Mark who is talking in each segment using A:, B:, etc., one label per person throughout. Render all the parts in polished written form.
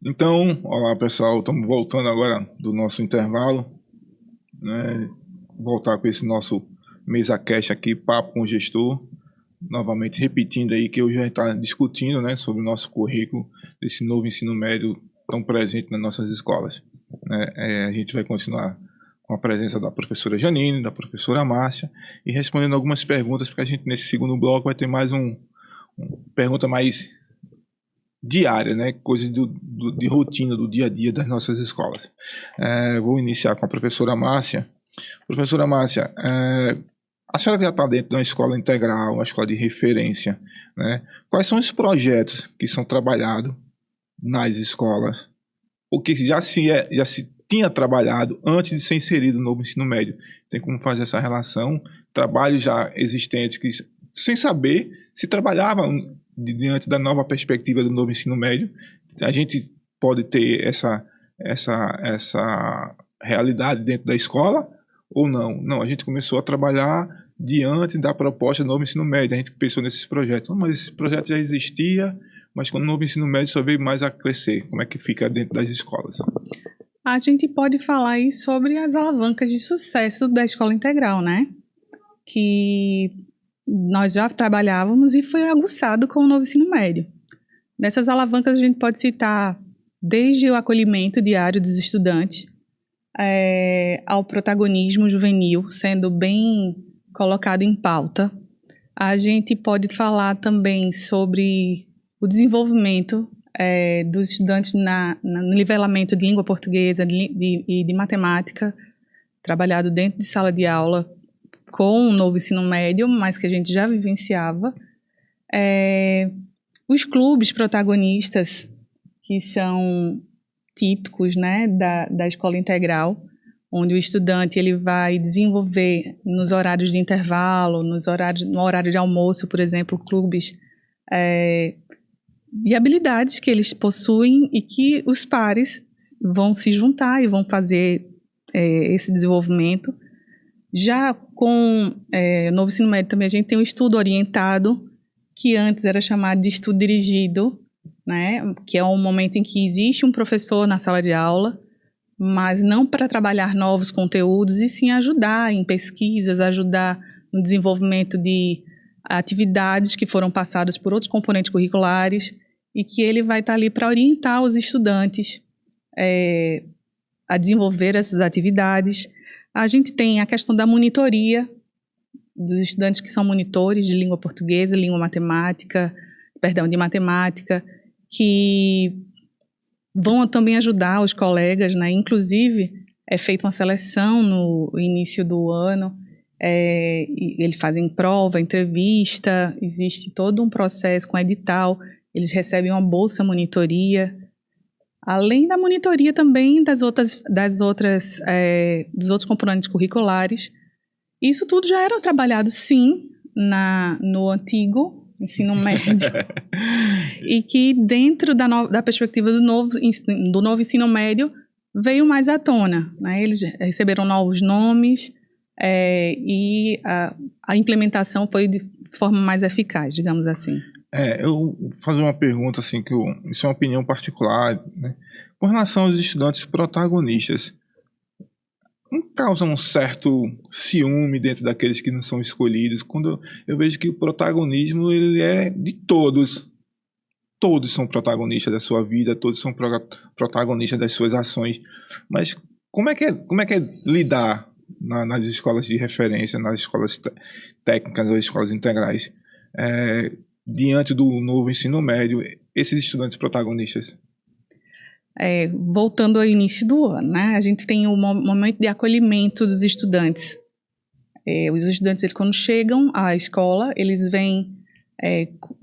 A: Então, olá pessoal, estamos voltando agora do nosso intervalo, né? Voltar com esse nosso MesaCast aqui, Papo com o Gestor, novamente repetindo aí que hoje a gente está discutindo, né, sobre o nosso currículo desse novo ensino médio tão presente nas nossas escolas, né? A gente vai continuar com a presença da professora Janine, da professora Márcia, e respondendo algumas perguntas, porque a gente nesse segundo bloco vai ter mais uma pergunta mais diária, né? Coisas de rotina, do dia a dia das nossas escolas. Vou iniciar com a professora Márcia. Professora Márcia, a senhora já está dentro de uma escola integral, uma escola de referência, né? Quais são os projetos que são trabalhados nas escolas? O que já se tinha trabalhado antes de ser inserido no novo ensino médio? Tem como fazer essa relação? Trabalhos já existentes que, sem saber se trabalhavam diante da nova perspectiva do novo ensino médio, a gente pode ter essa realidade dentro da escola ou não? Não, a gente começou a trabalhar diante da proposta do novo ensino médio, a gente pensou nesses projetos. Mas esse projeto já existia, mas quando o novo ensino médio só veio mais a crescer. Como é que fica dentro das escolas?
B: A gente pode falar aí sobre as alavancas de sucesso da escola integral, né? Que nós já trabalhávamos e foi aguçado com o novo ensino médio. Dessas alavancas a gente pode citar desde o acolhimento diário dos estudantes ao protagonismo juvenil sendo bem colocado em pauta. A gente pode falar também sobre o desenvolvimento dos estudantes no nivelamento de língua portuguesa e de matemática, trabalhado dentro de sala de aula com o novo ensino médio, mas que a gente já vivenciava. Os clubes protagonistas, que são típicos, né, da escola integral, onde o estudante ele vai desenvolver nos horários de intervalo, no horário de almoço, por exemplo, clubes de habilidades que eles possuem e que os pares vão se juntar e vão fazer esse desenvolvimento. Já com o novo ensino médio também a gente tem um estudo orientado, que antes era chamado de estudo dirigido, né, que é um momento em que existe um professor na sala de aula, mas não para trabalhar novos conteúdos, e sim ajudar em pesquisas, ajudar no desenvolvimento de atividades que foram passadas por outros componentes curriculares, e que ele vai estar ali para orientar os estudantes a desenvolver essas atividades. A gente tem a questão da monitoria dos estudantes que são monitores de língua portuguesa, de matemática, que vão também ajudar os colegas, né? Inclusive, é feita uma seleção no início do ano, eles fazem prova, entrevista, existe todo um processo com edital, eles recebem uma bolsa monitoria, além da monitoria também dos outros componentes curriculares. Isso tudo já era trabalhado, sim, no antigo ensino médio, e que dentro da perspectiva do novo ensino médio veio mais à tona, né? Eles receberam novos nomes e a implementação foi de forma mais eficaz, digamos assim.
A: Eu vou fazer uma pergunta, assim, isso é uma opinião particular, né? Com relação aos estudantes protagonistas, não causa um certo ciúme dentro daqueles que não são escolhidos, quando eu vejo que o protagonismo ele é de todos. Todos são protagonistas da sua vida, todos são protagonistas das suas ações. Mas como é que é lidar nas escolas de referência, nas escolas técnicas ou escolas integrais, diante do novo ensino médio, esses estudantes protagonistas?
B: Voltando ao início do ano, né? A gente tem o momento de acolhimento dos estudantes. Os estudantes, quando chegam à escola, eles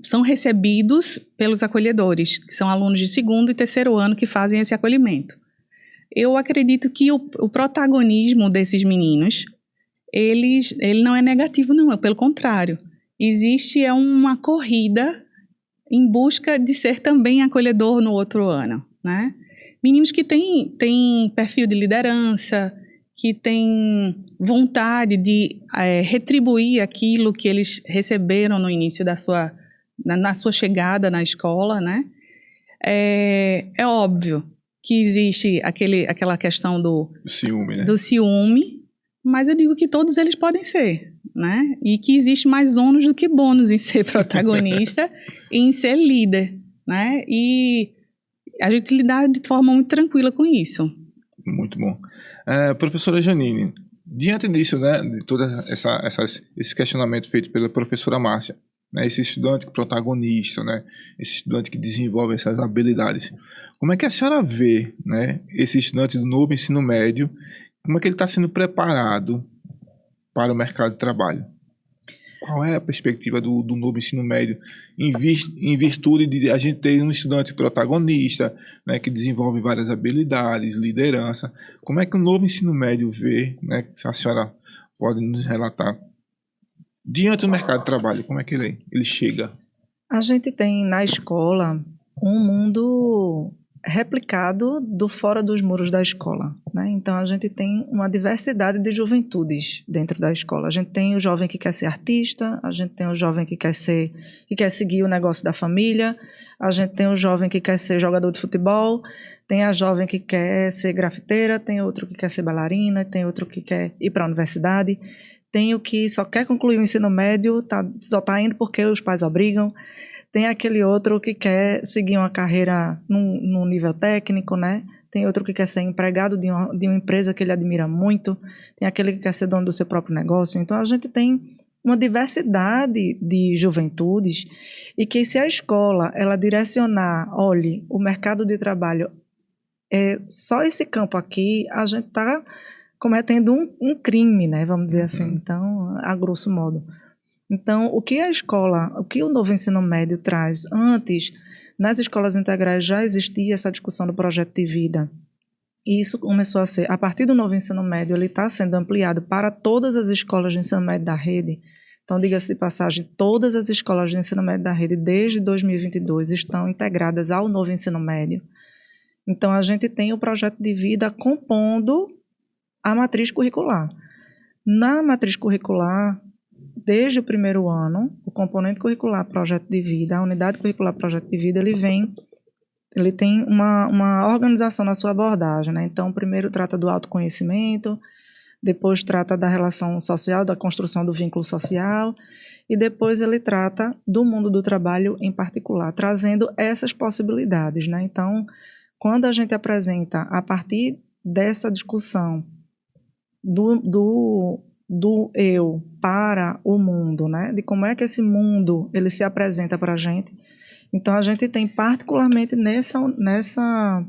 B: são recebidos pelos acolhedores, que são alunos de segundo e terceiro ano que fazem esse acolhimento. Eu acredito que o protagonismo desses meninos, ele não é negativo, não, pelo contrário. Existe uma corrida em busca de ser também acolhedor no outro ano, né? Meninos que têm perfil de liderança, que têm vontade de retribuir aquilo que eles receberam no início na sua chegada na escola, né? É óbvio que existe aquela questão
A: O ciúme, né?
B: do ciúme, mas eu digo que todos eles podem ser, né? E que existe mais ônus do que bônus em ser protagonista e em ser líder, né? E a gente lidar de forma muito tranquila com isso.
A: Muito bom. Professora Janine, diante disso, né, de todo esse questionamento feito pela professora Márcia, né, esse estudante protagonista, né, esse estudante que desenvolve essas habilidades, como é que a senhora vê, né, esse estudante do novo ensino médio, como é que ele está sendo preparado para o mercado de trabalho? Qual é a perspectiva do novo ensino médio em virtude de a gente ter um estudante protagonista, né, que desenvolve várias habilidades, liderança? Como é que o novo ensino médio vê, né, se a senhora pode nos relatar, diante do mercado de trabalho, como é que ele chega?
C: A gente tem na escola um mundo replicado do fora dos muros da escola, né? Então a gente tem uma diversidade de juventudes dentro da escola. A gente tem o jovem que quer ser artista, a gente tem o jovem que quer seguir o negócio da família, a gente tem o jovem que quer ser jogador de futebol, tem a jovem que quer ser grafiteira, tem outro que quer ser bailarina, tem outro que quer ir para a universidade, tem o que só quer concluir o ensino médio, só está indo porque os pais obrigam. Tem aquele outro que quer seguir uma carreira num nível técnico, né? Tem outro que quer ser empregado de uma empresa que ele admira muito. Tem aquele que quer ser dono do seu próprio negócio. Então, a gente tem uma diversidade de juventudes e que se a escola ela direcionar, olhe, o mercado de trabalho é só esse campo aqui, a gente está cometendo um crime, né? Vamos dizer assim. Então, a grosso modo. Então, o que o novo ensino médio traz antes, nas escolas integrais já existia essa discussão do projeto de vida. E isso começou a ser, a partir do novo ensino médio, ele está sendo ampliado para todas as escolas de ensino médio da rede. Então, diga-se de passagem, todas as escolas de ensino médio da rede, desde 2022, estão integradas ao novo ensino médio. Então, a gente tem o projeto de vida compondo a matriz curricular. Na matriz curricular, desde o primeiro ano, o componente curricular projeto de vida, a unidade curricular projeto de vida, ele tem uma organização na sua abordagem, né? Então, primeiro trata do autoconhecimento, depois trata da relação social, da construção do vínculo social, e depois ele trata do mundo do trabalho em particular, trazendo essas possibilidades, né? Então, quando a gente apresenta, a partir dessa discussão do eu para o mundo, né? De como é que esse mundo ele se apresenta para a gente. Então, a gente tem particularmente nessa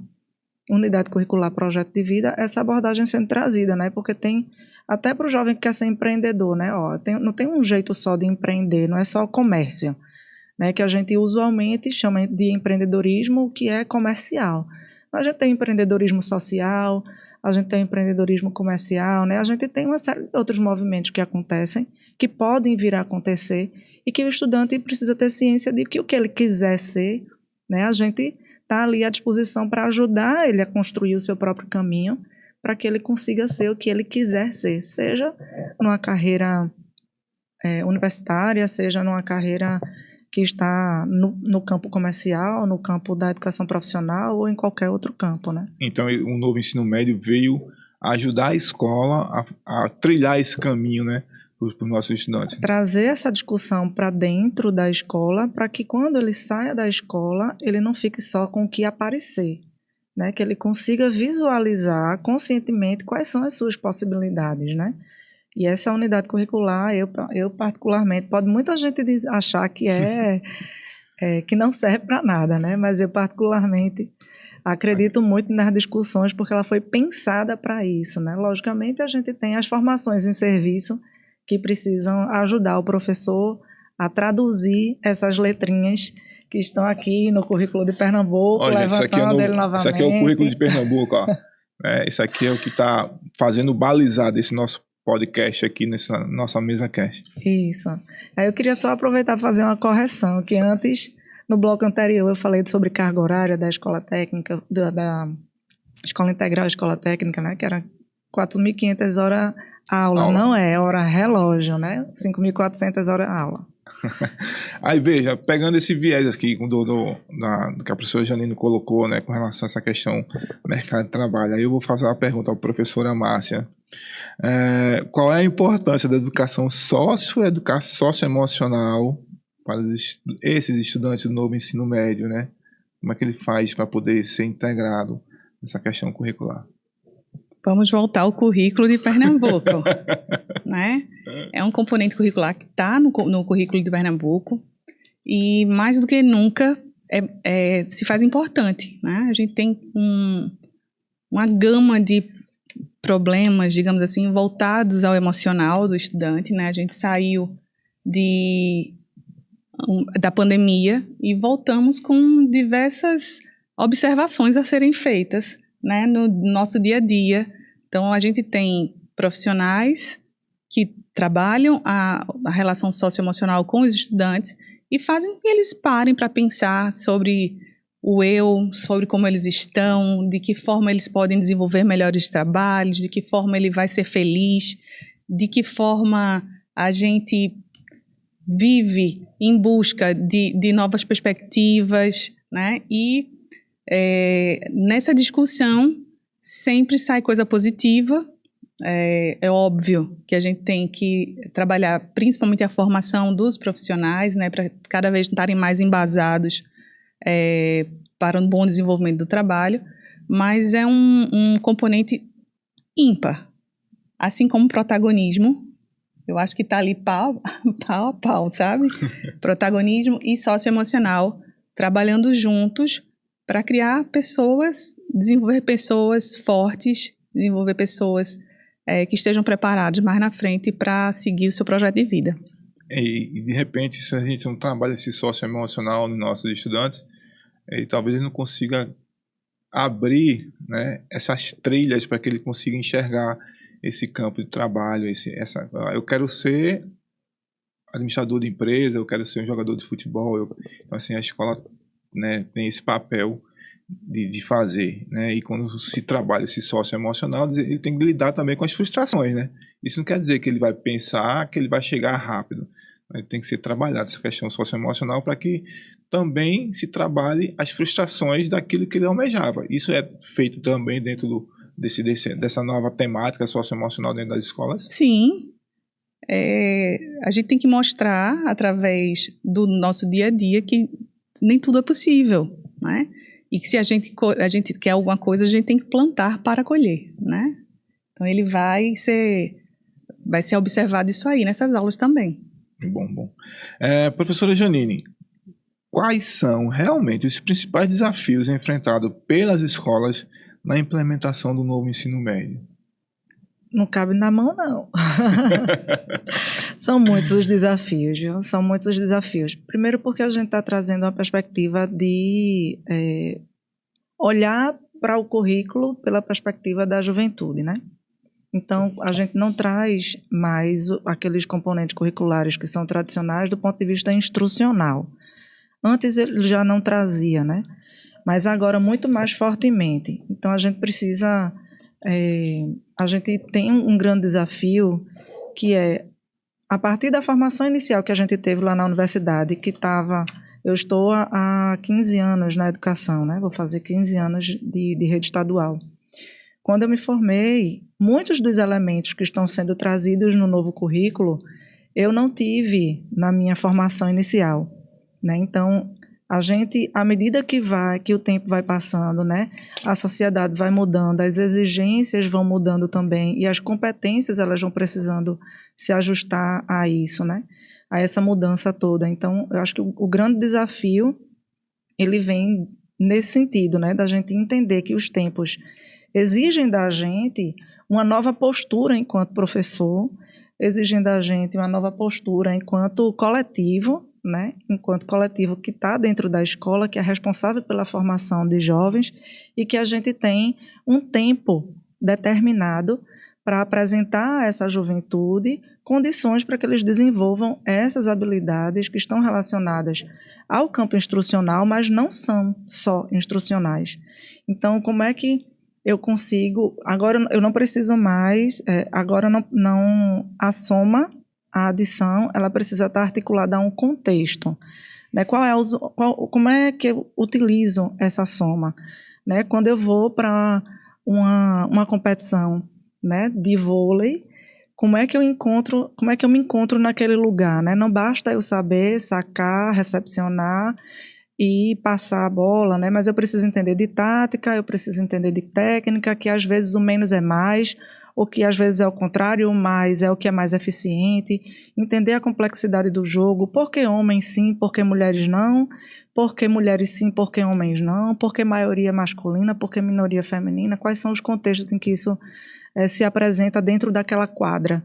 C: unidade curricular Projeto de Vida essa abordagem sendo trazida, né? Porque tem até para o jovem que quer ser empreendedor, né? Não tem um jeito só de empreender, não é só comércio, né? Que a gente usualmente chama de empreendedorismo, que é comercial. A gente tem empreendedorismo social, a gente tem empreendedorismo comercial, né? A gente tem uma série de outros movimentos que acontecem, que podem vir a acontecer, e que o estudante precisa ter ciência de que o que ele quiser ser, né? A gente está ali à disposição para ajudar ele a construir o seu próprio caminho, para que ele consiga ser o que ele quiser ser, seja numa carreira universitária, seja numa carreira que está no campo comercial, no campo da educação profissional ou em qualquer outro campo, né?
A: Então, o novo ensino médio veio ajudar a escola a trilhar esse caminho, né, para os nossos estudantes.
C: Trazer essa discussão para dentro da escola, para que quando ele saia da escola, ele não fique só com o que aparecer, né? Que ele consiga visualizar conscientemente quais são as suas possibilidades, né? E essa unidade curricular, eu particularmente, pode muita gente achar que que não serve para nada, né? Mas eu particularmente acredito muito nas discussões porque ela foi pensada para isso, né? Logicamente, a gente tem as formações em serviço que precisam ajudar o professor a traduzir essas letrinhas que estão aqui no currículo de Pernambuco,
A: olha,
C: levantando ele novamente.
A: Isso aqui é o currículo de Pernambuco, ó. Isso aqui é o que está fazendo balizar desse nosso podcast aqui nessa nossa mesa cast.
C: Isso. Aí eu queria só aproveitar para fazer uma correção, que antes, no bloco anterior, eu falei sobre carga horária da escola técnica, da escola integral escola técnica, né, que era 4.500 horas aula, não é hora relógio, né, 5.400 horas aula.
A: Aí, veja, pegando esse viés aqui do que a professora Janine colocou, né, com relação a essa questão do mercado de trabalho, aí eu vou fazer uma pergunta à professora Márcia. Qual é a importância da educação socioemocional para esses estudantes do novo ensino médio, né? Como é que ele faz para poder ser integrado nessa questão curricular?
B: Vamos voltar ao currículo de Pernambuco, né? É um componente curricular que está no currículo de Pernambuco e, mais do que nunca, se faz importante, né? A gente tem uma gama de problemas, digamos assim, voltados ao emocional do estudante, né? A gente saiu da pandemia e voltamos com diversas observações a serem feitas, né, no nosso dia a dia. Então, a gente tem profissionais que trabalham a relação socioemocional com os estudantes e fazem com que eles parem para pensar sobre o eu, sobre como eles estão, de que forma eles podem desenvolver melhores trabalhos, de que forma ele vai ser feliz, de que forma a gente vive em busca de novas perspectivas, né? E nessa discussão sempre sai coisa positiva. É óbvio que a gente tem que trabalhar principalmente a formação dos profissionais, né, para cada vez estarem mais embasados para um bom desenvolvimento do trabalho, mas é um componente ímpar, assim como o protagonismo. Eu acho que está ali pau a pau, sabe? Protagonismo e socioemocional, trabalhando juntos para criar pessoas, desenvolver pessoas fortes, desenvolver pessoas que estejam preparadas mais na frente para seguir o seu projeto de vida.
A: E de repente, se a gente não trabalha esse socioemocional nos nossos estudantes, talvez ele não consiga abrir, né, essas trilhas para que ele consiga enxergar esse campo de trabalho, eu quero ser administrador de empresa, eu quero ser um jogador de futebol. Então, assim, a escola, né, tem esse papel de fazer, né? E quando se trabalha esse socioemocional, ele tem que lidar também com as frustrações, né? Isso não quer dizer que ele vai pensar que ele vai chegar rápido. Tem que ser trabalhado essa questão socioemocional para que também se trabalhe as frustrações daquilo que ele almejava. Isso é feito também dentro dessa nova temática socioemocional dentro das escolas?
B: Sim. A gente tem que mostrar, através do nosso dia a dia, que nem tudo é possível, né? E que se a gente quer alguma coisa, a gente tem que plantar para colher, né? Então, ele vai ser observado isso aí, nessas aulas também.
A: Bom. Professora Janine, quais são realmente os principais desafios enfrentados pelas escolas na implementação do novo ensino médio?
C: Não cabe na mão, não. São muitos os desafios, viu? São muitos os desafios. Primeiro porque a gente está trazendo uma perspectiva de olhar para o currículo pela perspectiva da juventude, né? Então, a gente não traz mais aqueles componentes curriculares que são tradicionais do ponto de vista instrucional. Antes ele já não trazia, né? Mas agora muito mais fortemente. Então, a gente precisa... a gente tem um grande desafio que é, a partir da formação inicial que a gente teve lá na universidade, eu estou há 15 anos na educação, né? Vou fazer 15 anos de rede estadual. Quando eu me formei, muitos dos elementos que estão sendo trazidos no novo currículo, eu não tive na minha formação inicial, né? Então, a gente, à medida que o tempo vai passando, né, a sociedade vai mudando, as exigências vão mudando também e as competências elas vão precisando se ajustar a isso, né, a essa mudança toda. Então, eu acho que o grande desafio ele vem nesse sentido, né, da gente entender que os tempos exigem da gente uma nova postura enquanto professor, exigem da gente uma nova postura enquanto coletivo, né, enquanto coletivo que está dentro da escola, que é responsável pela formação de jovens e que a gente tem um tempo determinado para apresentar a essa juventude condições para que eles desenvolvam essas habilidades que estão relacionadas ao campo instrucional, mas não são só instrucionais. Então, como é que eu consigo... Agora, eu não preciso mais... agora, não a soma a adição ela precisa estar articulada a um contexto. Né? Como é que eu utilizo essa soma? Né? Quando eu vou para uma competição, né, de vôlei, como é que eu me encontro naquele lugar? Né? Não basta eu saber sacar, recepcionar e passar a bola, né? Mas eu preciso entender de tática, eu preciso entender de técnica, que às vezes o menos é mais, ou que às vezes é o contrário, o mais é o que é mais eficiente, entender a complexidade do jogo, por que homens sim, por que mulheres não, por que mulheres sim, por que homens não, por que maioria masculina, por que minoria feminina, quais são os contextos em que isso se apresenta dentro daquela quadra,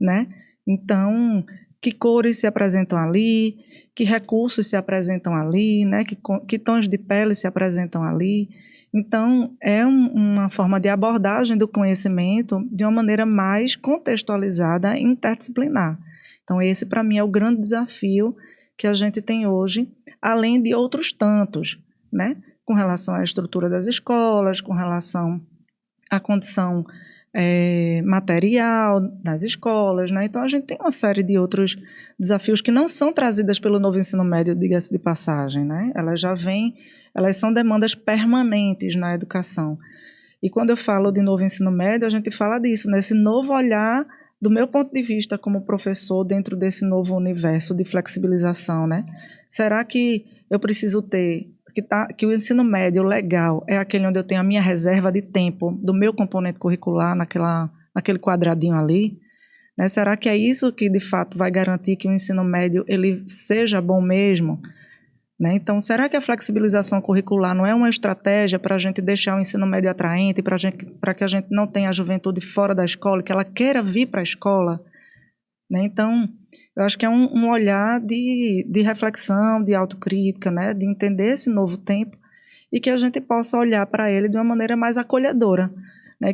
C: né? Então, que cores se apresentam ali, que recursos se apresentam ali, né? Que tons de pele se apresentam ali. Então, é uma forma de abordagem do conhecimento de uma maneira mais contextualizada e interdisciplinar. Então, esse, para mim, é o grande desafio que a gente tem hoje, além de outros tantos, né? Com relação à estrutura das escolas, com relação à condição material das escolas, né? Então, a gente tem uma série de outros desafios que não são trazidas pelo novo ensino médio, diga-se de passagem, né? Elas são demandas permanentes na educação. E quando eu falo de novo ensino médio, a gente fala disso, nesse novo olhar, do meu ponto de vista como professor, dentro desse novo universo de flexibilização, né? Será que eu preciso ter que o ensino médio legal é aquele onde eu tenho a minha reserva de tempo do meu componente curricular naquele quadradinho ali? Né? Será que é isso que, de fato, vai garantir que o ensino médio ele seja bom mesmo? Né? Então, será que a flexibilização curricular não é uma estratégia para a gente deixar o ensino médio atraente, para que a gente não tenha a juventude fora da escola, que ela queira vir para a escola? Né? Então, eu acho que é um olhar de reflexão, de autocrítica, né? De entender esse novo tempo e que a gente possa olhar para ele de uma maneira mais acolhedora. Né?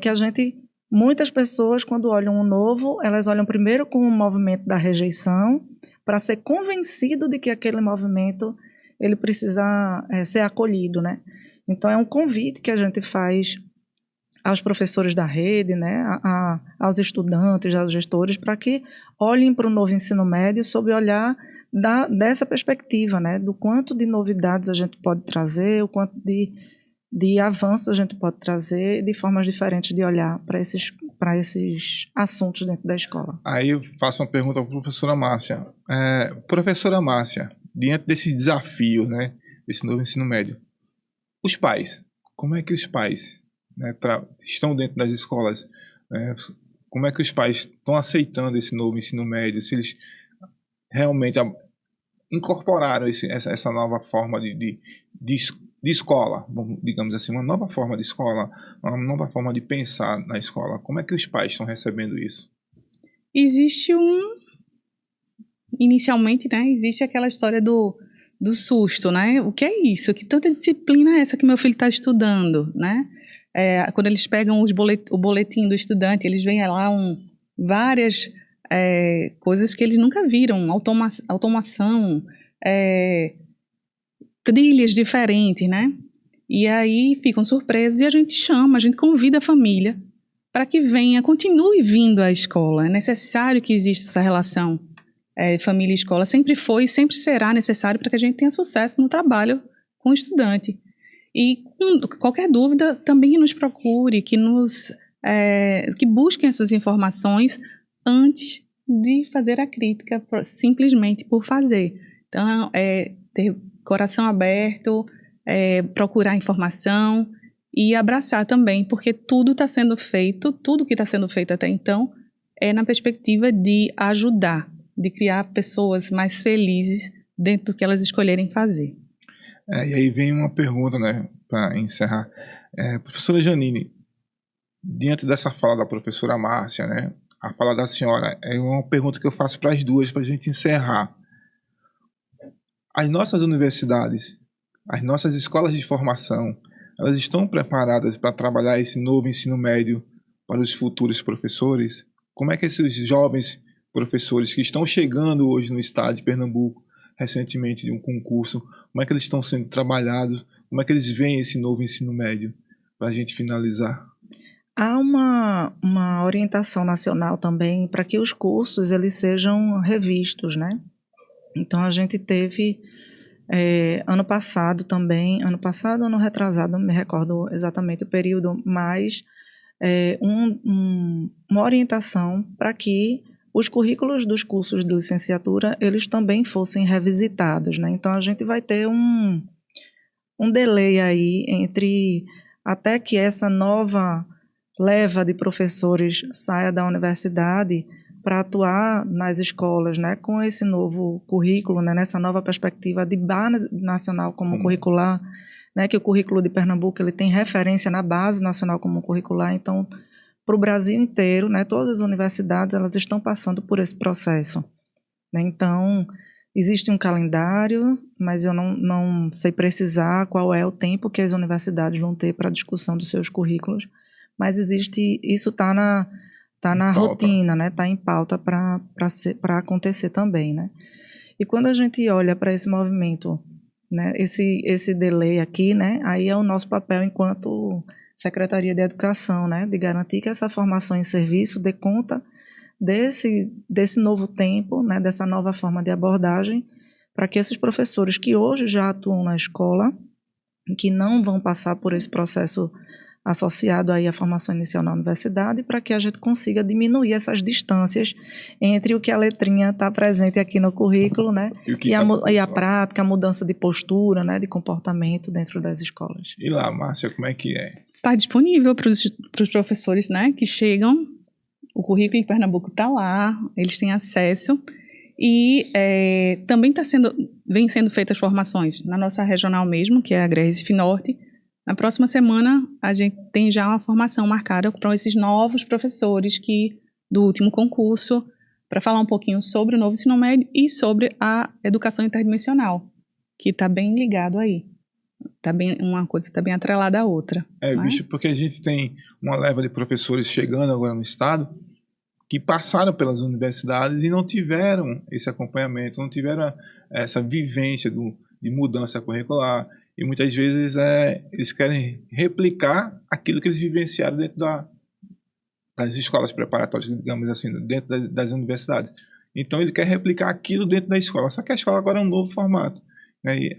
C: Muitas pessoas, quando olham o novo, elas olham primeiro com o movimento da rejeição, para ser convencido de que aquele movimento ele precisa ser acolhido. Né? Então, é um convite que a gente faz aos professores da rede, né, aos estudantes, aos gestores, para que olhem para o novo ensino médio sob o olhar dessa perspectiva, né, do quanto de novidades a gente pode trazer, o quanto de avanços a gente pode trazer, de formas diferentes de olhar para esses assuntos dentro da escola.
A: Aí eu faço uma pergunta para a professora Márcia. Professora Márcia, diante desses desafios, né, desse novo ensino médio, os pais, como é que os pais, né, estão dentro das escolas, como é que os pais estão aceitando esse novo ensino médio, se eles realmente incorporaram essa nova forma de escola, digamos assim, uma nova forma de escola, uma nova forma de pensar na escola. Como é que os pais estão recebendo isso?
B: Existe inicialmente, né, existe aquela história do susto, né? O que é isso? Que tanta disciplina é essa que meu filho está estudando, né? Quando eles pegam o boletim do estudante, eles veem lá várias coisas que eles nunca viram, automação, trilhas diferentes, né? E aí ficam surpresos e a gente convida a família para que continue vindo à escola. É necessário que exista essa relação família e escola. Sempre foi e sempre será necessário para que a gente tenha sucesso no trabalho com o estudante. E qualquer dúvida, também nos procure, que busquem essas informações antes de fazer a crítica, simplesmente por fazer. Então, ter coração aberto, procurar informação e abraçar também, porque tudo que está sendo feito até então é na perspectiva de ajudar, de criar pessoas mais felizes dentro do que elas escolherem fazer.
A: E aí vem uma pergunta, né, para encerrar. Professora Janine, diante dessa fala da professora Márcia, né, a fala da senhora, é uma pergunta que eu faço para as duas, para a gente encerrar. As nossas universidades, as nossas escolas de formação, elas estão preparadas para trabalhar esse novo ensino médio para os futuros professores? Como é que esses jovens professores que estão chegando hoje no estado de Pernambuco, recentemente de um concurso, como é que eles estão sendo trabalhados, como é que eles veem esse novo ensino médio, para a gente finalizar?
C: Há uma orientação nacional também para que os cursos eles sejam revistos, né? Então, a gente teve, ano passado, ano retrasado, não me recordo exatamente o período, mas uma orientação para que os currículos dos cursos de licenciatura, eles também fossem revisitados, né? Então, a gente vai ter um delay aí entre até que essa nova leva de professores saia da universidade para atuar nas escolas, né, com esse novo currículo, né, nessa nova perspectiva de base nacional como curricular, né, que o currículo de Pernambuco ele tem referência na base nacional como curricular. Então, para o Brasil inteiro, né, todas as universidades elas estão passando por esse processo, né? Então, existe um calendário, mas eu não sei precisar qual é o tempo que as universidades vão ter para a discussão dos seus currículos, mas isso está na rotina, né? Está em pauta para acontecer também, né? E quando a gente olha para esse movimento, né, esse delay aqui, né, aí é o nosso papel enquanto Secretaria de Educação, né, de garantir que essa formação em serviço dê conta desse novo tempo, né, dessa nova forma de abordagem, para que esses professores que hoje já atuam na escola, que não vão passar por esse processo associado aí à formação inicial na universidade, para que a gente consiga diminuir essas distâncias entre o que a letrinha está presente aqui no currículo, né, e a prática, a mudança de postura, né, de comportamento dentro das escolas.
A: E lá, Márcia, como é que é?
B: Está disponível para os professores, né, que chegam, o currículo em Pernambuco está lá, eles têm acesso, e também vem sendo feitas formações na nossa regional mesmo, que é a Recife Norte. Na próxima semana, a gente tem já uma formação marcada para esses novos professores do último concurso, para falar um pouquinho sobre o novo ensino médio e sobre a educação interdimensional, que está bem ligado aí. Uma coisa está bem atrelada à outra.
A: Bicho, porque a gente tem uma leva de professores chegando agora no estado que passaram pelas universidades e não tiveram esse acompanhamento, não tiveram essa vivência de mudança curricular. E muitas vezes eles querem replicar aquilo que eles vivenciaram dentro das escolas preparatórias, digamos assim, dentro das universidades. Então ele quer replicar aquilo dentro da escola, só que a escola agora é um novo formato, né? E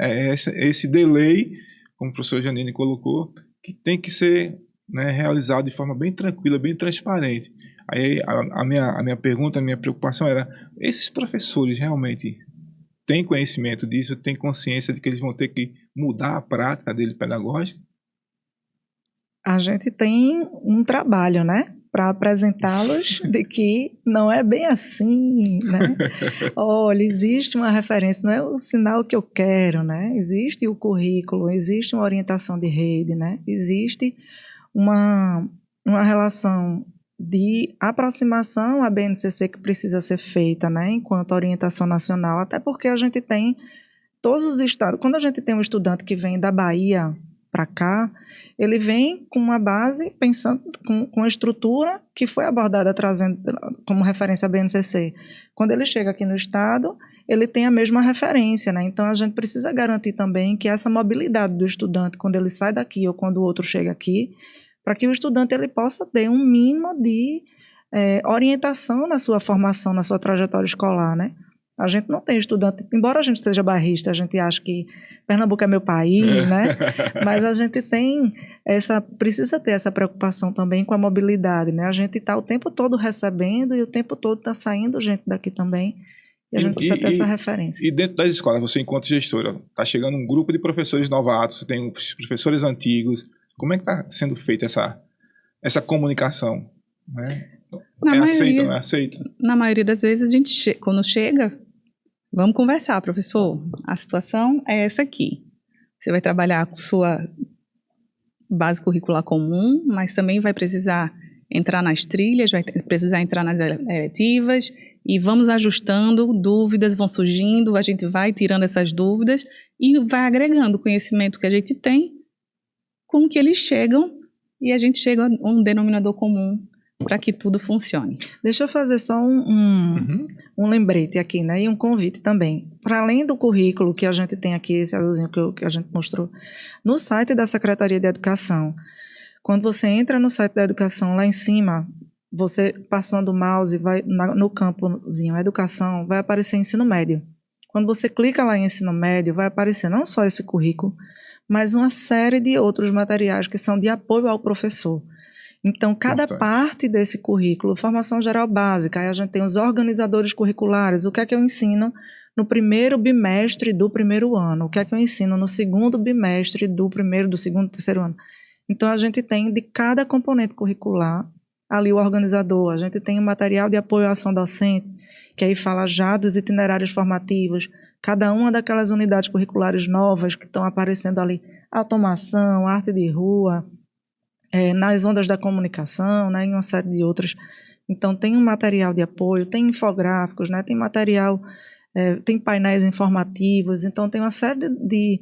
A: esse delay, como o professor Janine colocou, que tem que ser, né, realizado de forma bem tranquila, bem transparente. Aí a minha pergunta, a minha preocupação era, esses professores realmente têm conhecimento disso, têm consciência de que eles vão ter que mudar a prática dele pedagógica?
C: A gente tem um trabalho, né, para apresentá-los de que não é bem assim, né? Olha, existe uma referência, não é o sinal que eu quero, né? Existe o currículo, existe uma orientação de rede, né? Existe uma relação de aproximação à BNCC que precisa ser feita, né, enquanto orientação nacional, até porque a gente tem todos os estados. Quando a gente tem um estudante que vem da Bahia para cá, ele vem com uma base, pensando com a estrutura que foi abordada, trazendo como referência a BNCC. Quando ele chega aqui no estado, ele tem a mesma referência, né? Então a gente precisa garantir também que essa mobilidade do estudante, quando ele sai daqui ou quando o outro chega aqui, para que o estudante ele possa ter um mínimo de orientação na sua formação, na sua trajetória escolar, né? A gente não tem estudante, embora a gente seja bairrista, a gente acha que Pernambuco é meu país, né? Mas a gente precisa ter essa preocupação também com a mobilidade, né? A gente está o tempo todo recebendo e o tempo todo está saindo gente daqui também. E a gente precisa ter essa referência.
A: E dentro das escolas, você enquanto gestora, está chegando um grupo de professores novatos, você tem os professores antigos. Como é que está sendo feita essa comunicação? Né? Aceita, não é aceita?
B: Na maioria das vezes, a gente, quando chega, vamos conversar, professor. A situação é essa aqui. Você vai trabalhar com sua base curricular comum, mas também vai precisar entrar nas trilhas, vai precisar entrar nas eletivas, e vamos ajustando, dúvidas vão surgindo, a gente vai tirando essas dúvidas e vai agregando o conhecimento que a gente tem com que eles chegam, e a gente chega a um denominador comum para que tudo funcione.
C: Deixa eu fazer só um lembrete aqui, né? E um convite também. Para além do currículo que a gente tem aqui, esse azulzinho que a gente mostrou, no site da Secretaria de Educação, Quando você entra no site da educação, lá em cima, você passando o mouse, vai no campozinho educação, vai aparecer ensino médio. Quando você clica lá em ensino médio, vai aparecer não só esse currículo, mas uma série de outros materiais que são de apoio ao professor. Então, cada parte desse currículo, formação geral básica, aí a gente tem os organizadores curriculares, o que é que eu ensino no primeiro bimestre do primeiro ano, o que é que eu ensino no segundo bimestre do primeiro, do segundo, terceiro ano. Então, a gente tem de cada componente curricular, ali o organizador, a gente tem o material de apoio à ação docente, que aí fala já dos itinerários formativos, cada uma daquelas unidades curriculares novas que estão aparecendo ali, automação, arte de rua, nas ondas da comunicação, né, e uma série de outras. Então, tem um material de apoio, tem infográficos, né, tem material, tem painéis informativos, então tem uma série de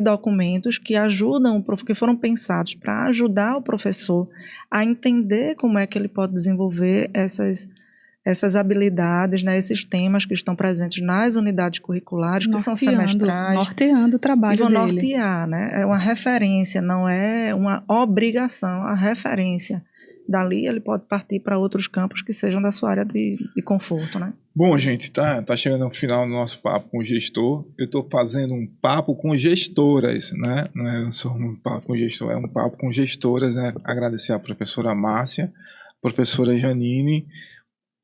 C: documentos que ajudam, que foram pensados para ajudar o professor a entender como é que ele pode desenvolver essas habilidades, né, esses temas que estão presentes nas unidades curriculares, que são semestrais.
B: Norteando o trabalho dele.
C: E vão nortear, né? É uma referência, não é uma obrigação, a referência. Dali ele pode partir para outros campos que sejam da sua área de conforto, né?
A: Bom, gente, tá chegando ao final do nosso papo com o gestor. Eu estou fazendo um papo com gestoras, né? Não é só um papo com gestor, é um papo com gestoras, né? Agradecer à professora Márcia, professora Janine.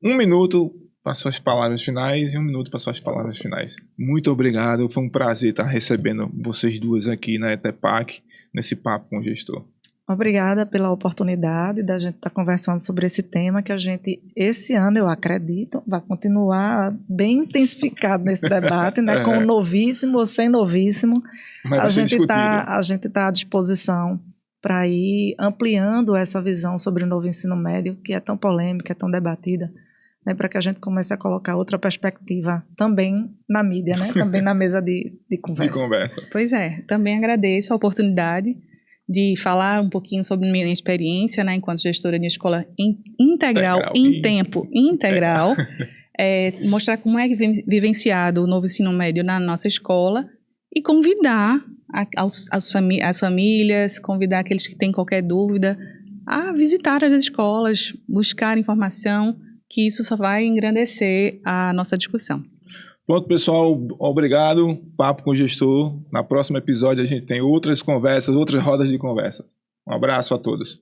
A: 1 minuto para suas palavras finais e 1 minuto para suas palavras finais. Muito obrigado, foi um prazer estar recebendo vocês duas aqui na ETEPAC, nesse papo com o gestor.
C: Obrigada pela oportunidade da gente estar conversando sobre esse tema que a gente, esse ano, eu acredito, vai continuar bem intensificado nesse debate, né? Com o novíssimo ou sem novíssimo. A gente está à disposição para ir ampliando essa visão sobre o novo ensino médio, que é tão polêmica, é tão debatida, né? Para que a gente comece a colocar outra perspectiva também na mídia, né? Também na mesa de conversa.
B: Pois é, também agradeço a oportunidade de falar um pouquinho sobre minha experiência, né, enquanto gestora de escola integral, em tempo integral, mostrar como é que vem vivenciado o novo ensino médio na nossa escola e convidar as famílias, convidar aqueles que têm qualquer dúvida a visitar as escolas, buscar informação, que isso só vai engrandecer a nossa discussão.
A: Pronto, pessoal, obrigado. Papo com o gestor. Na próximo episódio a gente tem outras conversas, outras rodas de conversa. Um abraço a todos.